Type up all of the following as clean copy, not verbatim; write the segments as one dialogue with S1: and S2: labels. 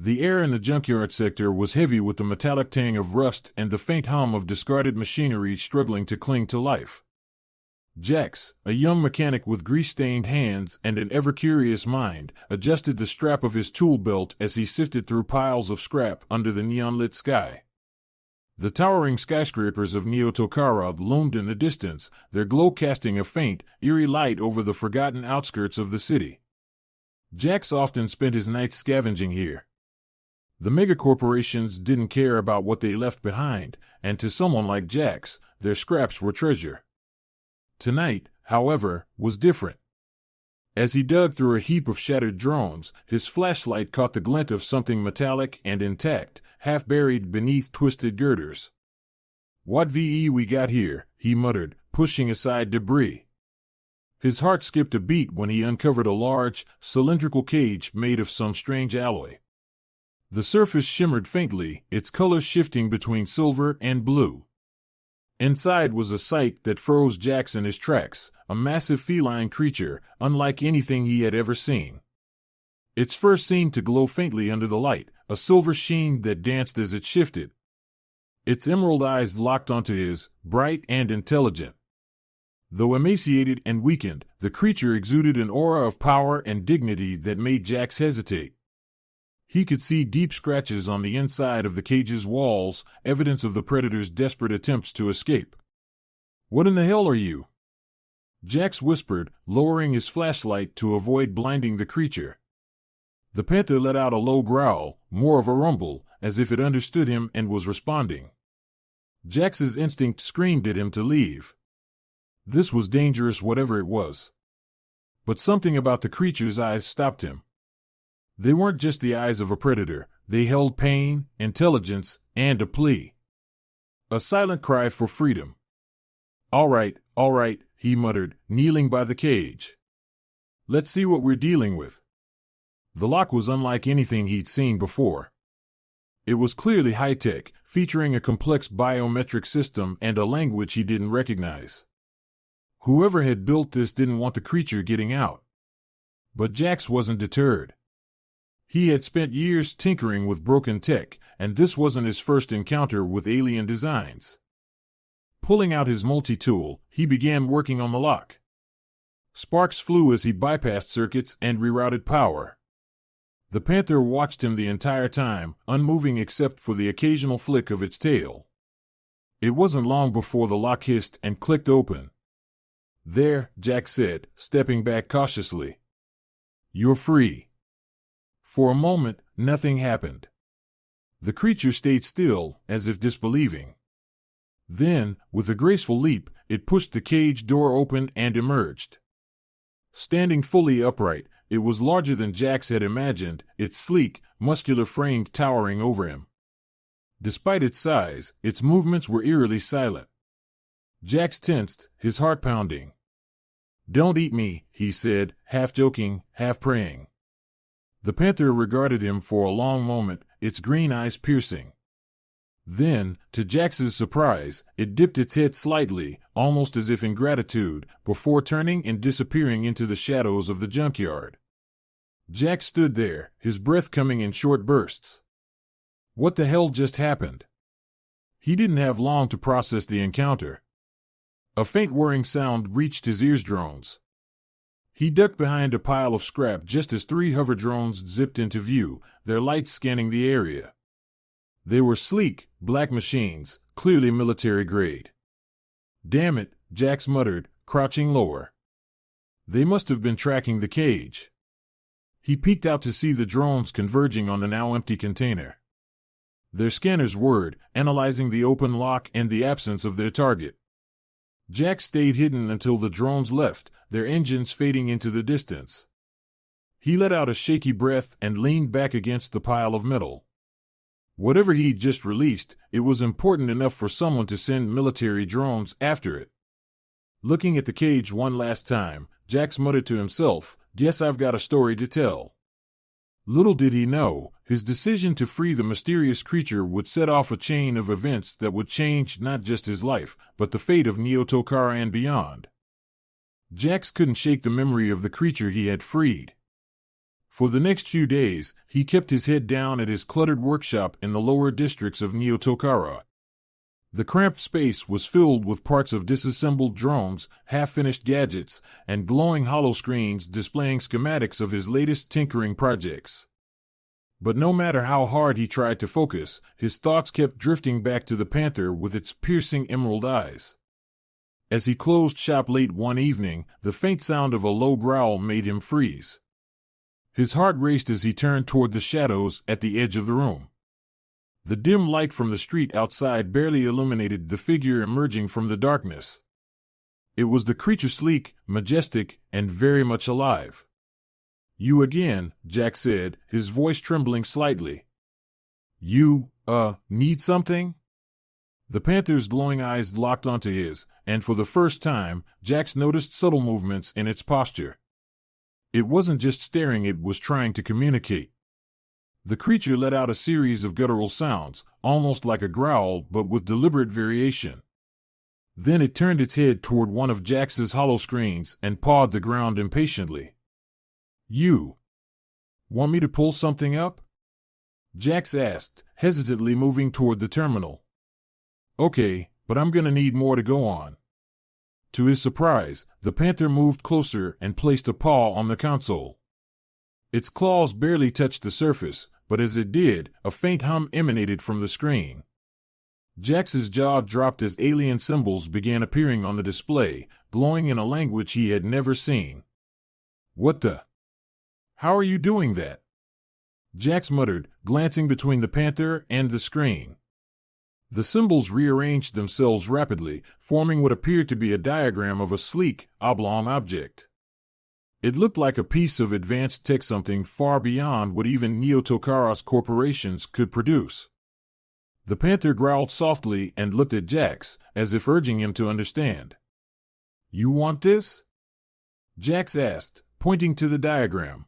S1: The air in the junkyard sector was heavy with the metallic tang of rust and the faint hum of discarded machinery struggling to cling to life. Jax, a young mechanic with grease-stained hands and an ever-curious mind, adjusted the strap of his tool belt as he sifted through piles of scrap under the neon-lit sky. The towering skyscrapers of Neo-Tokara loomed in the distance, their glow casting a faint, eerie light over the forgotten outskirts of the city. Jax often spent his nights scavenging here. The megacorporations didn't care about what they left behind, and to someone like Jax, their scraps were treasure. Tonight, however, was different. As he dug through a heap of shattered drones, his flashlight caught the glint of something metallic and intact, half buried beneath twisted girders. "What VE we got here," he muttered, pushing aside debris. His heart skipped a beat when he uncovered a large, cylindrical cage made of some strange alloy. The surface shimmered faintly, its color shifting between silver and blue. Inside was a sight that froze Jax in his tracks, a massive feline creature, unlike anything he had ever seen. Its fur seemed to glow faintly under the light, a silver sheen that danced as it shifted. Its emerald eyes locked onto his, bright and intelligent. Though emaciated and weakened, the creature exuded an aura of power and dignity that made Jax hesitate. He could see deep scratches on the inside of the cage's walls, evidence of the predator's desperate attempts to escape. "What in the hell are you?" Jax whispered, lowering his flashlight to avoid blinding the creature. The panther let out a low growl, more of a rumble, as if it understood him and was responding. Jax's instinct screamed at him to leave. This was dangerous, whatever it was. But something about the creature's eyes stopped him. They weren't just the eyes of a predator, they held pain, intelligence, and a plea. A silent cry for freedom. All right, he muttered, kneeling by the cage. "Let's see what we're dealing with." The lock was unlike anything he'd seen before. It was clearly high-tech, featuring a complex biometric system and a language he didn't recognize. Whoever had built this didn't want the creature getting out. But Jax wasn't deterred. He had spent years tinkering with broken tech, and this wasn't his first encounter with alien designs. Pulling out his multi-tool, he began working on the lock. Sparks flew as he bypassed circuits and rerouted power. The panther watched him the entire time, unmoving except for the occasional flick of its tail. It wasn't long before the lock hissed and clicked open. "There," Jax said, stepping back cautiously. "You're free." For a moment, nothing happened. The creature stayed still, as if disbelieving. Then, with a graceful leap, it pushed the cage door open and emerged. Standing fully upright, it was larger than Jax had imagined, its sleek, muscular frame towering over him. Despite its size, its movements were eerily silent. Jax tensed, his heart pounding. "Don't eat me," he said, half joking, half praying. The panther regarded him for a long moment, its green eyes piercing. Then, to Jax's surprise, it dipped its head slightly, almost as if in gratitude, before turning and disappearing into the shadows of the junkyard. Jax stood there, his breath coming in short bursts. What the hell just happened? He didn't have long to process the encounter. A faint whirring sound reached his eardrums. He ducked behind a pile of scrap just as 3 hover drones zipped into view, their lights scanning the area. They were sleek, black machines, clearly military grade. "Damn it," Jax muttered, crouching lower. They must have been tracking the cage. He peeked out to see the drones converging on the now empty container. Their scanners whirred, analyzing the open lock and the absence of their target. Jax stayed hidden until the drones left, their engines fading into the distance. He let out a shaky breath and leaned back against the pile of metal. Whatever he'd just released, it was important enough for someone to send military drones after it. Looking at the cage one last time, Jax muttered to himself, "Guess I've got a story to tell." Little did he know, his decision to free the mysterious creature would set off a chain of events that would change not just his life, but the fate of Neo-Tokara and beyond. Jax couldn't shake the memory of the creature he had freed. For the next few days, he kept his head down at his cluttered workshop in the lower districts of Neo-Tokara. The cramped space was filled with parts of disassembled drones, half-finished gadgets, and glowing hollow screens displaying schematics of his latest tinkering projects. But no matter how hard he tried to focus, his thoughts kept drifting back to the panther with its piercing emerald eyes. As he closed shop late one evening, the faint sound of a low growl made him freeze. His heart raced as he turned toward the shadows at the edge of the room. The dim light from the street outside barely illuminated the figure emerging from the darkness. It was the creature, sleek, majestic, and very much alive. "You again," Jack said, his voice trembling slightly. "You, need something?" The panther's glowing eyes locked onto his, and for the first time, Jax noticed subtle movements in its posture. It wasn't just staring, it was trying to communicate. The creature let out a series of guttural sounds, almost like a growl, but with deliberate variation. Then it turned its head toward one of Jax's hollow screens and pawed the ground impatiently. "You want me to pull something up?" Jax asked, hesitantly moving toward the terminal. "Okay, but I'm gonna need more to go on." To his surprise, the panther moved closer and placed a paw on the console. Its claws barely touched the surface, but as it did, a faint hum emanated from the screen. Jax's jaw dropped as alien symbols began appearing on the display, glowing in a language he had never seen. "What the? How are you doing that?" Jax muttered, glancing between the panther and the screen. The symbols rearranged themselves rapidly, forming what appeared to be a diagram of a sleek, oblong object. It looked like a piece of advanced tech, something far beyond what even Neo-Tokara's corporations could produce. The panther growled softly and looked at Jax, as if urging him to understand. "You want this?" Jax asked, pointing to the diagram.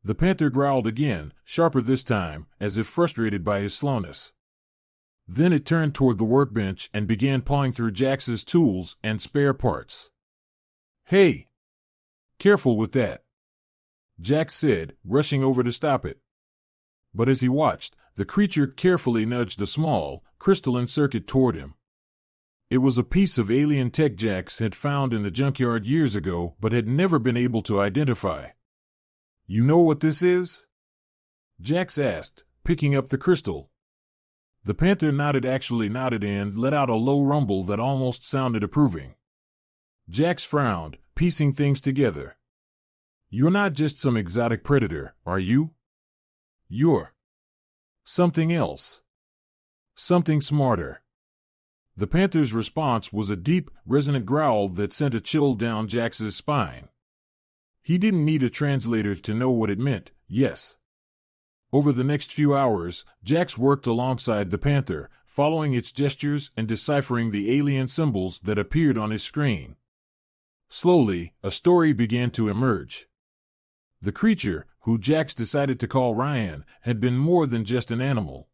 S1: The panther growled again, sharper this time, as if frustrated by his slowness. Then it turned toward the workbench and began pawing through Jax's tools and spare parts. "Hey! Careful with that," Jax said, rushing over to stop it. But as he watched, the creature carefully nudged a small, crystalline circuit toward him. It was a piece of alien tech Jax had found in the junkyard years ago but had never been able to identify. "You know what this is?" Jax asked, picking up the crystal. The panther nodded and let out a low rumble that almost sounded approving. Jax frowned, piecing things together. "You're not just some exotic predator, are you? You're something else. Something smarter." The panther's response was a deep, resonant growl that sent a chill down Jax's spine. He didn't need a translator to know what it meant, yes. Over the next few hours, Jax worked alongside the panther, following its gestures and deciphering the alien symbols that appeared on his screen. Slowly, a story began to emerge. The creature, who Jax decided to call Ryan, had been more than just an animal.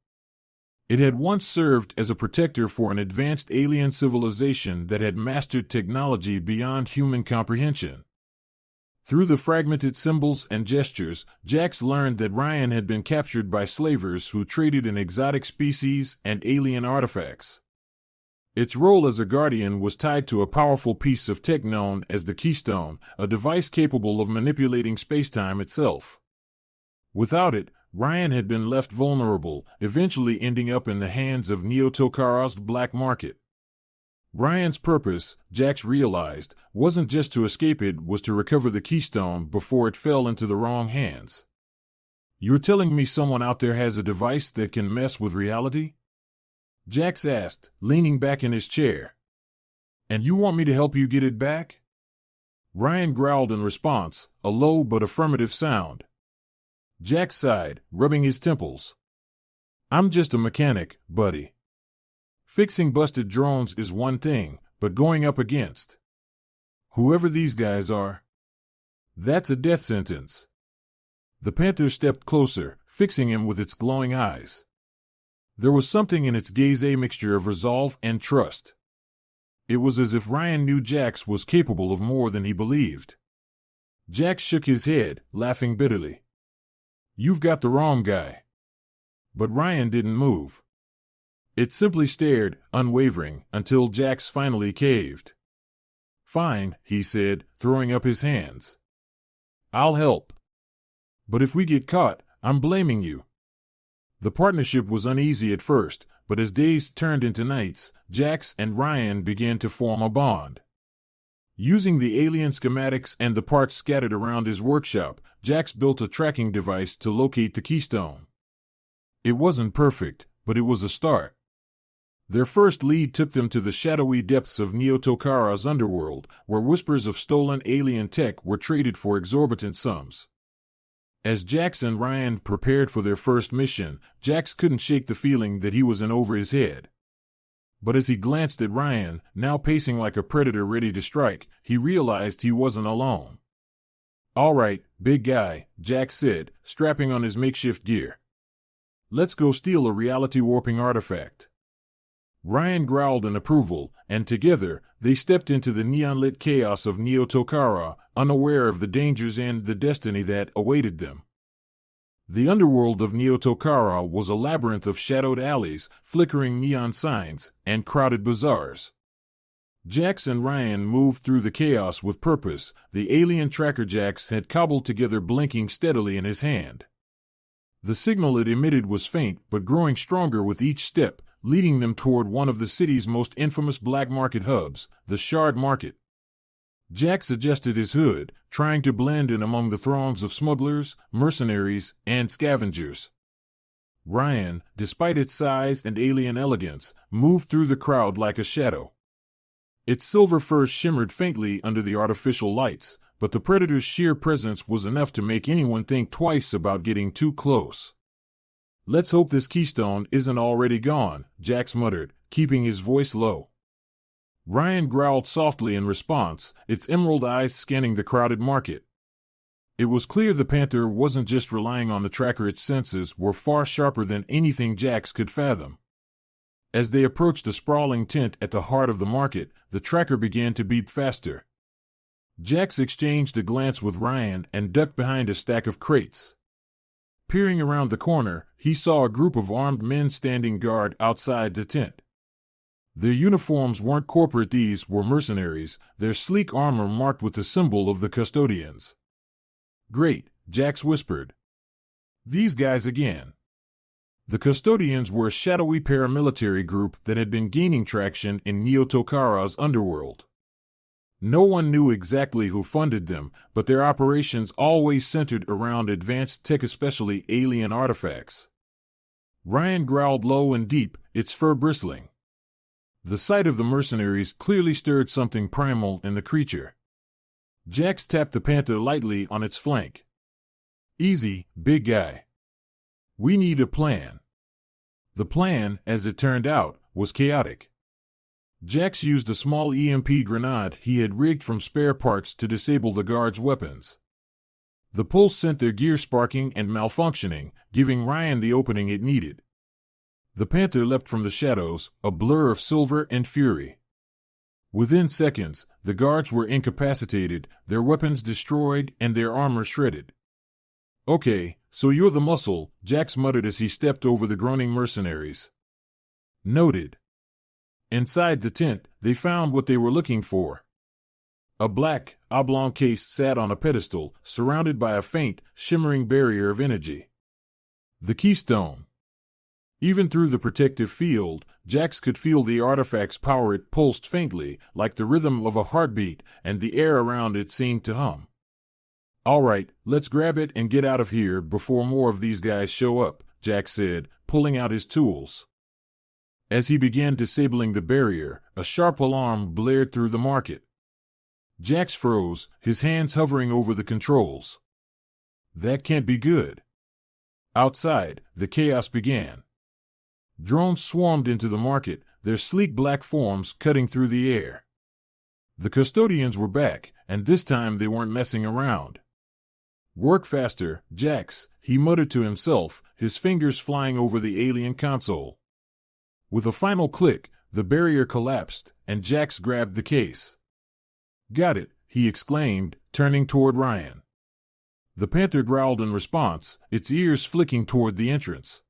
S1: It had once served as a protector for an advanced alien civilization that had mastered technology beyond human comprehension. Through the fragmented symbols and gestures, Jax learned that Ryan had been captured by slavers who traded in exotic species and alien artifacts. Its role as a guardian was tied to a powerful piece of tech known as the Keystone, a device capable of manipulating spacetime itself. Without it, Ryan had been left vulnerable, eventually ending up in the hands of Neo-Tokara's black market. Ryan's purpose, Jax realized, wasn't just to escape, it was to recover the Keystone before it fell into the wrong hands. "You're telling me someone out there has a device that can mess with reality?" Jax asked, leaning back in his chair. "And you want me to help you get it back?" Ryan growled in response, a low but affirmative sound. Jax sighed, rubbing his temples. "I'm just a mechanic, buddy. Fixing busted drones is one thing, but going up against whoever these guys are, that's a death sentence." The panther stepped closer, fixing him with its glowing eyes. There was something in its gaze, a mixture of resolve and trust. It was as if Ryan knew Jax was capable of more than he believed. Jax shook his head, laughing bitterly. You've got the wrong guy. But Ryan didn't move. It simply stared, unwavering, until Jax finally caved. Fine, he said, throwing up his hands. I'll help. But if we get caught, I'm blaming you. The partnership was uneasy at first, but as days turned into nights, Jax and Ryan began to form a bond. Using the alien schematics and the parts scattered around his workshop, Jax built a tracking device to locate the keystone. It wasn't perfect, but it was a start. Their first lead took them to the shadowy depths of Neo-Tokara's underworld, where whispers of stolen alien tech were traded for exorbitant sums. As Jax and Ryan prepared for their first mission, Jax couldn't shake the feeling that he was in over his head. But as he glanced at Ryan, now pacing like a predator ready to strike, he realized he wasn't alone. All right, big guy, Jax said, strapping on his makeshift gear. Let's go steal a reality-warping artifact. Ryan growled in approval, and together, they stepped into the neon-lit chaos of Neo-Tokara, unaware of the dangers and the destiny that awaited them. The underworld of Neo-Tokara was a labyrinth of shadowed alleys, flickering neon signs, and crowded bazaars. Jax and Ryan moved through the chaos with purpose, the alien tracker Jax had cobbled together blinking steadily in his hand. The signal it emitted was faint but growing stronger with each step, leading them toward one of the city's most infamous black market hubs, the Shard Market. Jax adjusted his hood, trying to blend in among the throngs of smugglers, mercenaries, and scavengers. Ryan, despite its size and alien elegance, moved through the crowd like a shadow. Its silver fur shimmered faintly under the artificial lights, but the predator's sheer presence was enough to make anyone think twice about getting too close. Let's hope this keystone isn't already gone, Jax muttered, keeping his voice low. Ryan growled softly in response, its emerald eyes scanning the crowded market. It was clear the panther wasn't just relying on the tracker. Its senses were far sharper than anything Jax could fathom. As they approached the sprawling tent at the heart of the market, the tracker began to beat faster. Jax exchanged a glance with Ryan and ducked behind a stack of crates. Peering around the corner, he saw a group of armed men standing guard outside the tent. Their uniforms weren't corporate, these were mercenaries, their sleek armor marked with the symbol of the custodians. Great, Jax whispered. These guys again. The custodians were a shadowy paramilitary group that had been gaining traction in Neo-Tokara's underworld. No one knew exactly who funded them, but their operations always centered around advanced tech, especially alien artifacts. Ryan growled low and deep, its fur bristling. The sight of the mercenaries clearly stirred something primal in the creature. Jax tapped the panther lightly on its flank. Easy, big guy. We need a plan. The plan, as it turned out, was chaotic. Jax used a small EMP grenade he had rigged from spare parts to disable the guards' weapons. The pulse sent their gear sparking and malfunctioning, giving Ryan the opening it needed. The panther leapt from the shadows, a blur of silver and fury. Within seconds, the guards were incapacitated, their weapons destroyed, and their armor shredded. Okay, so you're the muscle, Jax muttered as he stepped over the groaning mercenaries. Noted. Inside the tent, they found what they were looking for. A black, oblong case sat on a pedestal, surrounded by a faint, shimmering barrier of energy. The keystone. Even through the protective field, Jax could feel the artifact's power. It pulsed faintly, like the rhythm of a heartbeat, and the air around it seemed to hum. All right, let's grab it and get out of here before more of these guys show up, Jax said, pulling out his tools. As he began disabling the barrier, a sharp alarm blared through the market. Jax froze, his hands hovering over the controls. That can't be good. Outside, the chaos began. Drones swarmed into the market, their sleek black forms cutting through the air. The custodians were back, and this time they weren't messing around. Work faster, Jax, he muttered to himself, his fingers flying over the alien console. With a final click, the barrier collapsed, and Jax grabbed the case. Got it, he exclaimed, turning toward Ryan. The panther growled in response, its ears flicking toward the entrance.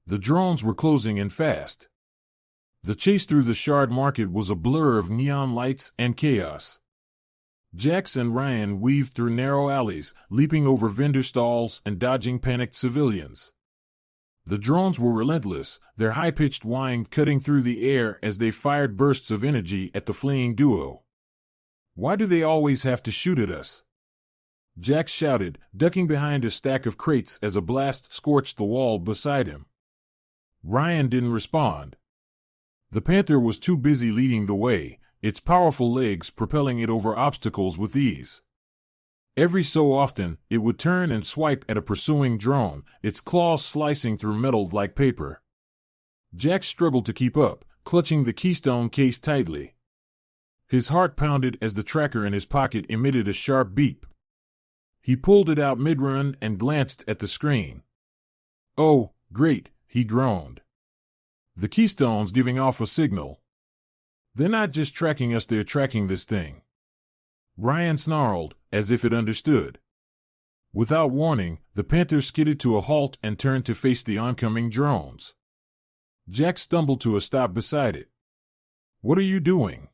S1: The drones were closing in fast. The chase through the Shard Market was a blur of neon lights and chaos. Jax and Ryan weaved through narrow alleys, leaping over vendor stalls and dodging panicked civilians. The drones were relentless, their high-pitched whine cutting through the air as they fired bursts of energy at the fleeing duo. "Why do they always have to shoot at us?" Jax shouted, ducking behind a stack of crates as a blast scorched the wall beside him. Ryan didn't respond. The panther was too busy leading the way, its powerful legs propelling it over obstacles with ease. Every so often, it would turn and swipe at a pursuing drone, its claws slicing through metal like paper. Jax struggled to keep up, clutching the keystone case tightly. His heart pounded as the tracker in his pocket emitted a sharp beep. He pulled it out mid-run and glanced at the screen. "Oh, great," he groaned. "The keystone's giving off a signal. They're not just tracking us, they're tracking this thing." Ryan snarled, as if it understood. Without warning, the panther skidded to a halt and turned to face the oncoming drones. Jack stumbled to a stop beside it. "What are you doing?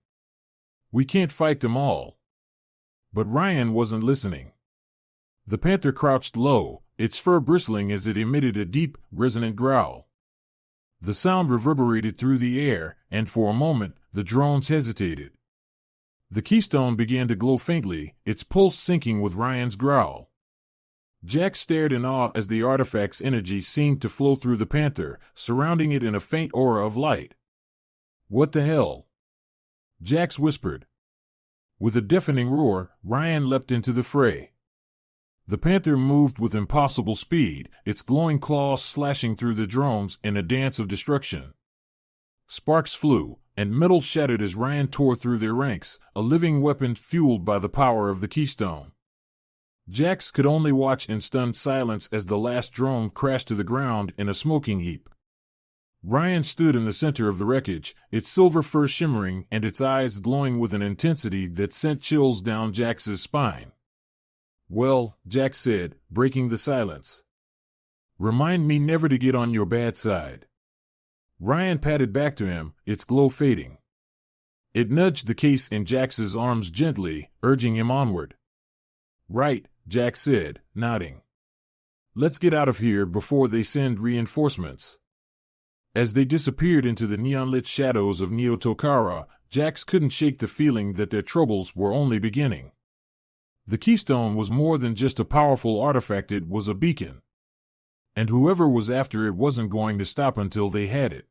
S1: We can't fight them all." But Ryan wasn't listening. The panther crouched low, its fur bristling as it emitted a deep, resonant growl. The sound reverberated through the air, and for a moment, the drones hesitated. The keystone began to glow faintly, its pulse syncing with Ryan's growl. Jack stared in awe as the artifact's energy seemed to flow through the panther, surrounding it in a faint aura of light. "What the hell?" Jax whispered. With a deafening roar, Ryan leapt into the fray. The panther moved with impossible speed, its glowing claws slashing through the drones in a dance of destruction. Sparks flew, and metal shattered as Ryan tore through their ranks, a living weapon fueled by the power of the keystone. Jax could only watch in stunned silence as the last drone crashed to the ground in a smoking heap. Ryan stood in the center of the wreckage, its silver fur shimmering and its eyes glowing with an intensity that sent chills down Jax's spine. "Well," Jax said, breaking the silence. "Remind me never to get on your bad side." Ryan patted back to him, its glow fading. It nudged the case in Jax's arms gently, urging him onward. "Right," Jax said, nodding. "Let's get out of here before they send reinforcements." As they disappeared into the neon-lit shadows of Neo-Tokara, Jax couldn't shake the feeling that their troubles were only beginning. The keystone was more than just a powerful artifact, it was a beacon. And whoever was after it wasn't going to stop until they had it.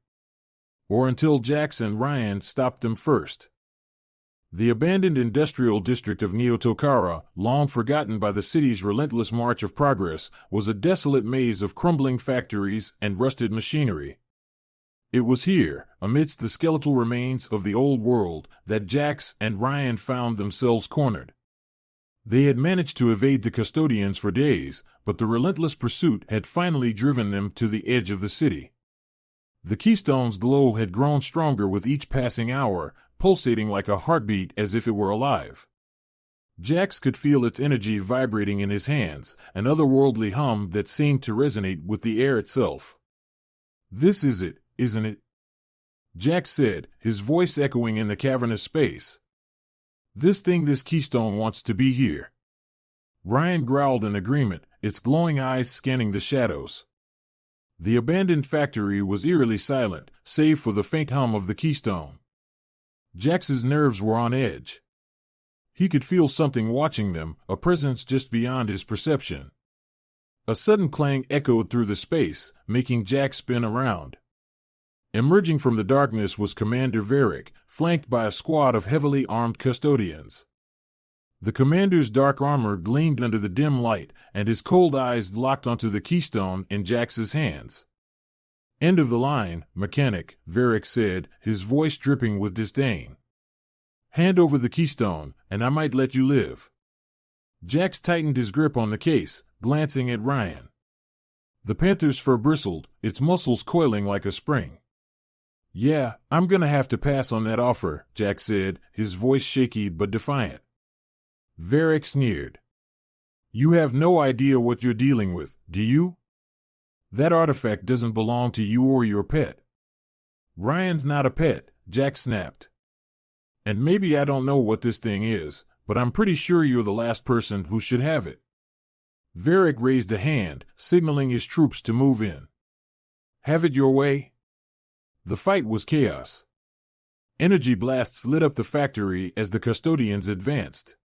S1: Or until Jax and Ryan stopped them first. The abandoned industrial district of Neo-Tokara, long forgotten by the city's relentless march of progress, was a desolate maze of crumbling factories and rusted machinery. It was here, amidst the skeletal remains of the old world, that Jax and Ryan found themselves cornered. They had managed to evade the custodians for days, but the relentless pursuit had finally driven them to the edge of the city. The keystone's glow had grown stronger with each passing hour, pulsating like a heartbeat as if it were alive. Jax could feel its energy vibrating in his hands, an otherworldly hum that seemed to resonate with the air itself. "This is it, isn't it?" Jax said, his voice echoing in the cavernous space. "This keystone wants to be here." Ryan growled in agreement, its glowing eyes scanning the shadows. The abandoned factory was eerily silent, save for the faint hum of the keystone. Jax's nerves were on edge. He could feel something watching them, a presence just beyond his perception. A sudden clang echoed through the space, making Jax spin around. Emerging from the darkness was Commander Varric, flanked by a squad of heavily armed custodians. The commander's dark armor gleamed under the dim light, and his cold eyes locked onto the keystone in Jax's hands. "End of the line, mechanic," Varric said, his voice dripping with disdain. "Hand over the keystone, and I might let you live." Jax tightened his grip on the case, glancing at Ryan. The panther's fur bristled, its muscles coiling like a spring. "Yeah, I'm gonna have to pass on that offer," Jax said, his voice shaky but defiant. Varric sneered. You have no idea what you're dealing with, do you? That artifact doesn't belong to you or your pet. Ryan's not a pet, Jack snapped. And maybe I don't know what this thing is, but I'm pretty sure you're the last person who should have it. Varric raised a hand, signaling his troops to move in. Have it your way? The fight was chaos. Energy blasts lit up the factory as the custodians advanced.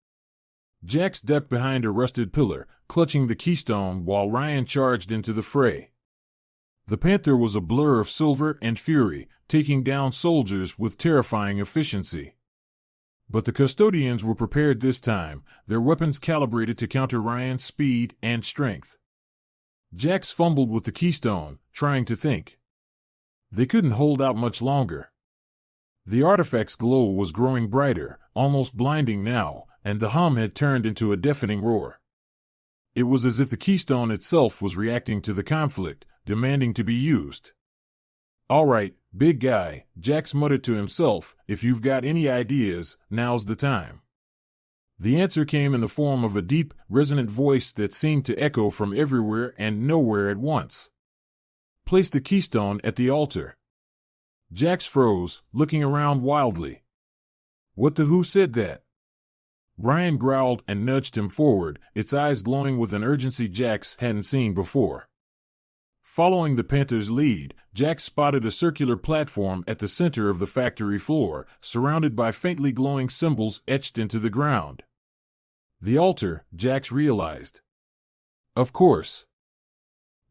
S1: Jax ducked behind a rusted pillar, clutching the keystone while Ryan charged into the fray. The Panther was a blur of silver and fury, taking down soldiers with terrifying efficiency. But the custodians were prepared this time, their weapons calibrated to counter Ryan's speed and strength. Jax fumbled with the keystone, trying to think. They couldn't hold out much longer. The artifact's glow was growing brighter, almost blinding now, and the hum had turned into a deafening roar. It was as if the keystone itself was reacting to the conflict, demanding to be used. All right, big guy, Jax muttered to himself, if you've got any ideas, now's the time. The answer came in the form of a deep, resonant voice that seemed to echo from everywhere and nowhere at once. Place the keystone at the altar. Jax froze, looking around wildly. What the who said that? Ryan growled and nudged him forward, its eyes glowing with an urgency Jax hadn't seen before. Following the Panther's lead, Jax spotted a circular platform at the center of the factory floor, surrounded by faintly glowing symbols etched into the ground. The altar, Jax realized. Of course.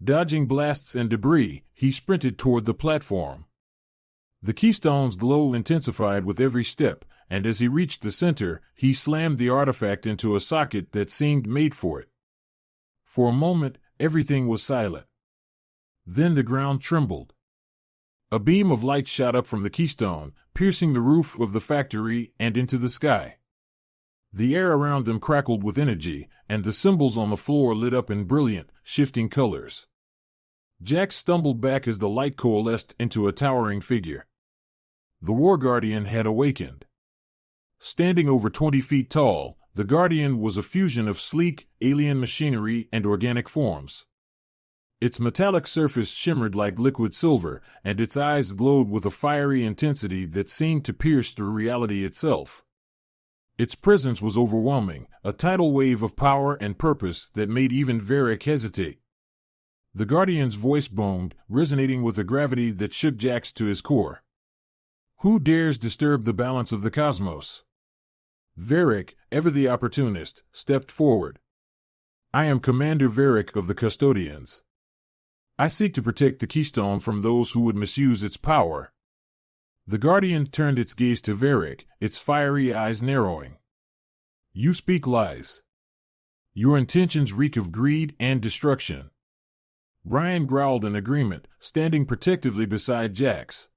S1: Dodging blasts and debris, he sprinted toward the platform. The keystone's glow intensified with every step, and as he reached the center, he slammed the artifact into a socket that seemed made for it. For a moment, everything was silent. Then the ground trembled. A beam of light shot up from the keystone, piercing the roof of the factory and into the sky. The air around them crackled with energy, and the symbols on the floor lit up in brilliant, shifting colors. Jax stumbled back as the light coalesced into a towering figure. The War Guardian had awakened. Standing over 20 feet tall, the Guardian was a fusion of sleek, alien machinery and organic forms. Its metallic surface shimmered like liquid silver, and its eyes glowed with a fiery intensity that seemed to pierce through reality itself. Its presence was overwhelming, a tidal wave of power and purpose that made even Varric hesitate. The Guardian's voice boomed, resonating with a gravity that shook Jax to his core. Who dares disturb the balance of the cosmos? Varric, ever the opportunist, stepped forward. I am Commander Varric of the Custodians. I seek to protect the keystone from those who would misuse its power. The Guardian turned its gaze to Varric, its fiery eyes narrowing. You speak lies. Your intentions reek of greed and destruction. Ryan growled in agreement, standing protectively beside Jax.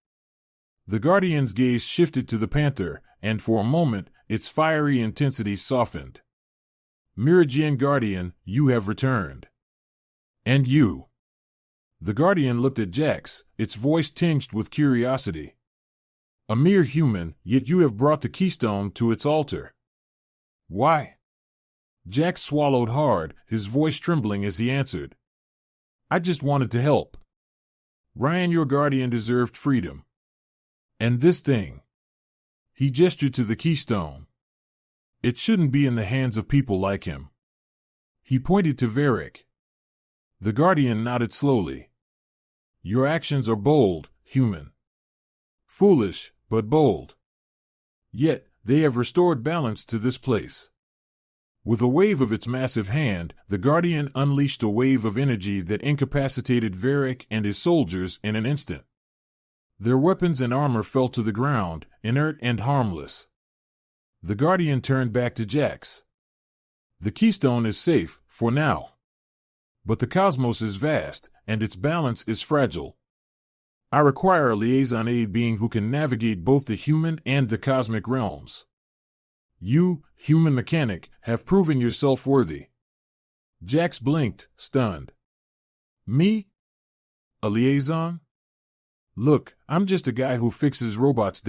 S1: The Guardian's gaze shifted to the Panther, and for a moment, its fiery intensity softened. Meridian Guardian, you have returned. And you. The Guardian looked at Jax, its voice tinged with curiosity. A mere human, yet you have brought the keystone to its altar. Why? Jax swallowed hard, his voice trembling as he answered. I just wanted to help. Ryan, your Guardian deserved freedom. And this thing. He gestured to the keystone. It shouldn't be in the hands of people like him. He pointed to Varric. The Guardian nodded slowly. Your actions are bold, human. Foolish, but bold. Yet, they have restored balance to this place. With a wave of its massive hand, the Guardian unleashed a wave of energy that incapacitated Varric and his soldiers in an instant. Their weapons and armor fell to the ground, inert and harmless. The Guardian turned back to Jax. The keystone is safe, for now. But the cosmos is vast, and its balance is fragile. I require a liaison aid being who can navigate both the human and the cosmic realms. You, human mechanic, have proven yourself worthy. Jax blinked, stunned. Me? A liaison? Look, I'm just a guy who fixes robots.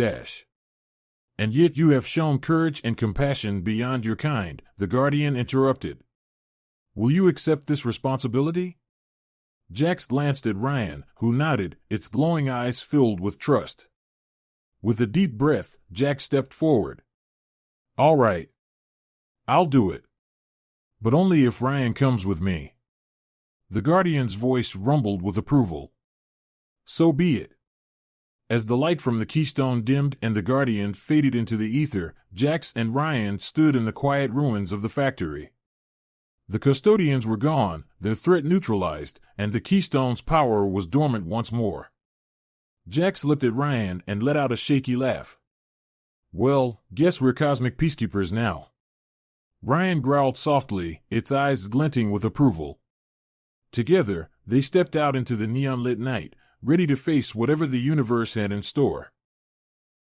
S1: And yet you have shown courage and compassion beyond your kind, the Guardian interrupted. Will you accept this responsibility? Jax glanced at Ryan, who nodded, its glowing eyes filled with trust. With a deep breath, Jax stepped forward. All right. I'll do it. But only if Ryan comes with me. The Guardian's voice rumbled with approval. So be it. As the light from the keystone dimmed and the Guardian faded into the ether, Jax and Ryan stood in the quiet ruins of the factory. The custodians were gone, their threat neutralized, and the keystone's power was dormant once more. Jax looked at Ryan and let out a shaky laugh. Well, guess we're cosmic peacekeepers now. Ryan growled softly, its eyes glinting with approval. Together, they stepped out into the neon-lit night, ready to face whatever the universe had in store.